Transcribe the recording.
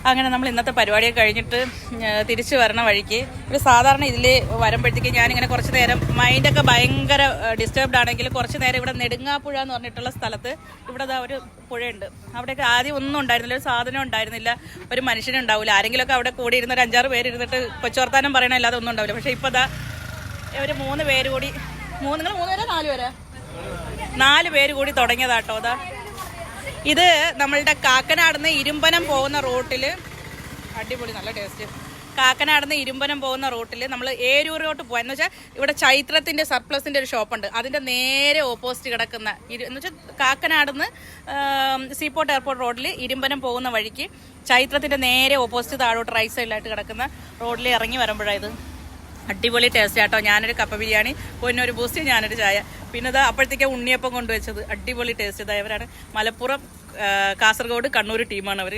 അങ്ങനെ നമ്മൾ ഇന്നത്തെ പരിപാടിയൊക്കെ കഴിഞ്ഞിട്ട് തിരിച്ചു വരണ വഴിക്ക് ഒരു സാധാരണ ഇതിൽ വരുമ്പോഴത്തേക്ക് ഞാനിങ്ങനെ കുറച്ച് നേരം മൈൻഡൊക്കെ ഭയങ്കര ഡിസ്റ്റർബ്ഡ് ആണെങ്കിൽ കുറച്ച് നേരം ഇവിടെ നെടുങ്ങാപ്പുഴ എന്ന് പറഞ്ഞിട്ടുള്ള സ്ഥലത്ത് ഇവിടെ ഒരു പുഴയുണ്ട്. അവിടെയൊക്കെ ആദ്യം ഒന്നും ഉണ്ടായിരുന്നില്ല, ഒരു സാധനം ഉണ്ടായിരുന്നില്ല, ഒരു മനുഷ്യനും ഉണ്ടാവില്ല. ആരെങ്കിലുമൊക്കെ അവിടെ കൂടി ഇരുന്ന് ഒരു 5-6 പേര് ഇരുന്നിട്ട് കൊച്ചുവർത്താനം പറയണല്ലാതെ ഒന്നും ഉണ്ടാവില്ല. പക്ഷേ ഇപ്പോൾ ഒരു 3 പേര് കൂടി, നിങ്ങൾ 3 പേരാ 4 പേരാ 4 പേര് കൂടി തുടങ്ങിയതാട്ടോ. ഇത് നമ്മളുടെ കാക്കനാടുന്ന് ഇരുമ്പനം പോകുന്ന റൂട്ടിൽ, അടിപൊളി നല്ല ടേസ്റ്റ്. കാക്കനാടുന്ന് ഇരുമ്പനം പോകുന്ന റൂട്ടിൽ നമ്മൾ ഏരൂരോട്ട് പോകാൻ എന്ന് വെച്ചാൽ ഇവിടെ ചൈത്രത്തിൻ്റെ സർപ്ലസിൻ്റെ ഒരു ഷോപ്പുണ്ട്. അതിൻ്റെ നേരെ ഓപ്പോസിറ്റ് കിടക്കുന്ന എന്ന് വെച്ചാൽ കാക്കനാടുന്ന് സീപോർട്ട് എയർപോർട്ട് റോഡിൽ ഇരുമ്പനം പോകുന്ന വഴിക്ക് ചൈത്രത്തിൻ്റെ നേരെ ഓപ്പോസിറ്റ് താഴോട്ട് റൈറ്റ് സൈഡിലായിട്ട് കിടക്കുന്ന റോഡിൽ ഇറങ്ങി വരുമ്പോഴായത് അടിപൊളി ടേസ്റ്റ് ആട്ടോ. ഞാനൊരു കപ്പ ബിരിയാണി, പൊന്നൊരു ബൂസ്റ്റ്, ഞാനൊരു ചായ, പിന്നെ അപ്പോഴത്തേക്ക് ഉണ്ണിയപ്പം കൊണ്ടുവച്ചത്. അടിപൊളി ടേസ്റ്റ്. ഇതായവരാണ് മലപ്പുറം, കാസർഗോഡ്, കണ്ണൂർ ടീമാണ് അവർ.